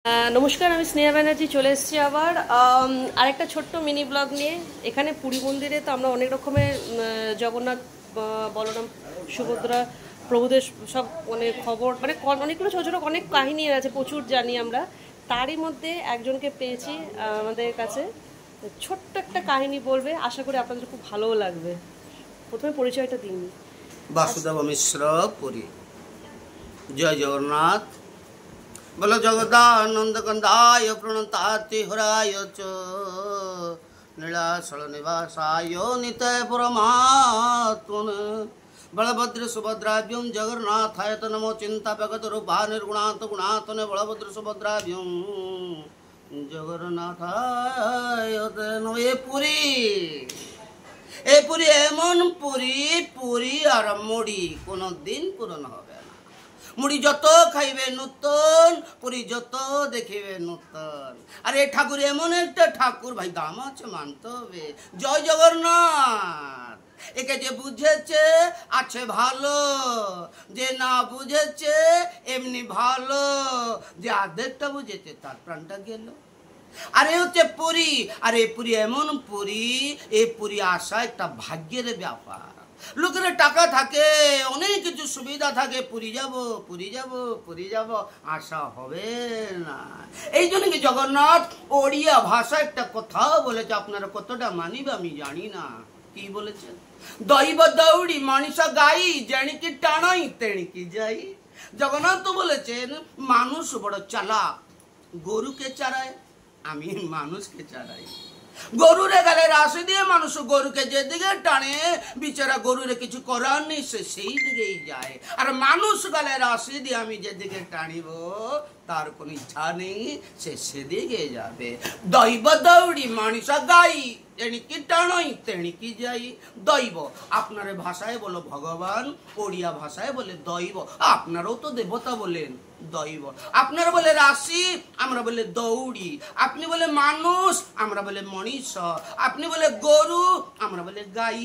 নমস্কার, আমি স্নেহা ব্যানার্জি চলে এসেছি আবার আরেকটা ছোট্ট মিনি ব্লগ নিয়ে। এখানে পুরী মন্দিরে তো আমরা অনেক রকমের জগন্নাথ, বলরাম, সুভদ্রা, প্রভুদের সব মানে খবর, মানে অনেকগুলো ছোটো ছোটো অনেক কাহিনী আছে, প্রচুর জানি আমরা। তারই মধ্যে একজনকে পেয়েছি আমাদের কাছে, ছোট্ট একটা কাহিনী বলবে। আশা করি আপনাদের খুব ভালোও লাগবে। প্রথমে পরিচয়টা দিন। বাসুদেব মিশ্র, পুরী। জয় জগন্নাথ। বলো জগদানন্দ কন্দায় প্রণতাতি হরায় চ নীলাচল নিবাসায় নিতয় পরমাত্মনে বলভদ্র সুভদ্রাভ্যম জগন্নাথায় তো নমো চিন্তাপগত রূপা নির্গুণাত গুণাতনে বলভদ্র সুভদ্রাভ্যম জগন্নাথায় নমো। এ পুরী এমন পুরী, পুরী আর মুড়ি কোনো দিন পূরণ হবে না। মুড়ি যত খাইবে নূতন, পুরী যত দেখিবে নূতন। আর এ ঠাকুর এমন একটা ঠাকুর, ভাই দাম আছে, মানতে হবে। জয় জগন্নাথ। একে যে বুঝেছে আছে ভালো, যে না বুঝেছে এমনি ভালো, যে আর্ধেকটা বুঝেছে তার প্রাণটা গেল। আরে হচ্ছে পুরী। আরে পুরী এমন পুরী, এই পুরী আসা একটা ভাগ্যের ব্যাপার। লোকের টাকা থাকে, অনেক কিছু সুবিধা থাকে, পুরী যাব পুরী যাব পুরী যাব, আশা হবে না। এই জন্য কি জগন্নাথ ওড়িয়া ভাষা একটা কথা বলেছে, আপনারা কতটা মানিবে আমি জানি না। কি বলেছে? দৈব দৌড়ি মଣିষ গাই, জানিকি টানাই তেণিকি যাই। জগন্নাথ তো বলেছেন মানুষ বড় চালাক, গরুকে চারায়, আমি মানুষকে চালাই। গরুরে গেলে রাশি দিয়ে মানুষ গরুকে যেদিকে টানে, বিচারা গরুরে কিছু করার নেই, সে সেই দিকেই যায়। আর মানুষ গেলে রাশি দিয়ে আমি যেদিকে টানিব, তার কোনো ইচ্ছা নেই, সে সেদিকে যাবে। দৈব দৌড়ি মানুষ গাই, তেণিকি টানাই তেণিকি যাই। দৈব আপনার ভাষায় বলো ভগবান, ওড়িয়া ভাষায় বলে দৈব। আপনারাও তো দেবতা বলেন দৈব। আপনারা বলে রাশি, আমরা বলে দৌড়ি। আপনি বলে মানুষ, আমরা বলে মনীষ। আপনি বলে গরু, আমরা বলে গাই।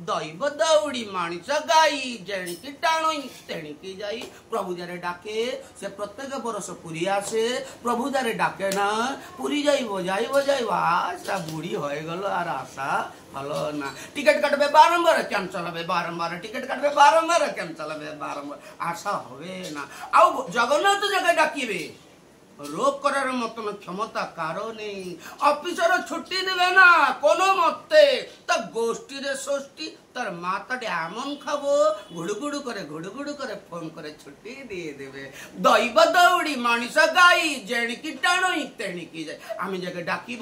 দৈব দৌড়ি মানুষ গাই, যেণিকি টাণই তেণিকি যাই। প্রভু যারে ডাকে সে প্রত্যেক বরস পুরী আসে, প্রভু যারে ডাকে না পুরী যাইব যাইব যাইব, আশা বুড়ি হয়ে গেল আর আশা হলো না। টিকিট কাটবে বারম্বার, ক্যান্সেল হবে বারম্বার, টিকিট কাটবে বারম্বার, ক্যান্সেল হবে বারম্বার, আশা হবে না। আও জগন্নাথ জায়গায় ডাকিবে, রোগ করার মতন ক্ষমতা কারো নেই। অফিসার ছুটি দেবে না কোনো মতে, তা গোষ্ঠীর ষষ্ঠী তার মাথাটা এমন খাবো, ঘুড়ুঘুড়ু করে ফোন করে ছুটি দিয়ে দেবে। দৈব দৌড়ি মানুষ গাই, যেণিকি টাণই তেণিকি যায়। আমি যাকে ডাকিব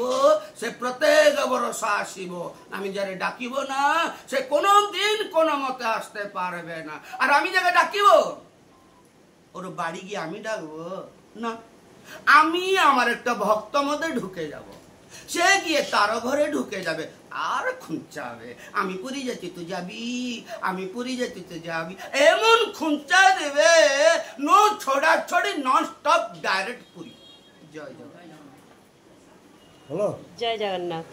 সে প্রত্যেক বরস আসিব, আমি যারে ডাকিব না সে কোনো দিন কোনো মতে আসতে পারবে না। আর আমি যাকে ডাকিব ওর বাড়ি গিয়ে আমি ডাকবো না, আমি আমার একটা ভক্ত মধ্যে ঢুকে যাব, সে গিয়ে তার ঘরে ঢুকে যাবে আর খুঁচাবে, আমি পুরী যাচ্ছি তুই যাবি, আমি পুরী যাচ্ছি তুই যাবি, এমন খুঁচা দেবে, নো ছোড়া ছড়ি, নন স্টপ, ডাইরেক্ট পুরী। জয় জগন্নাথ। জয় জগন্নাথ।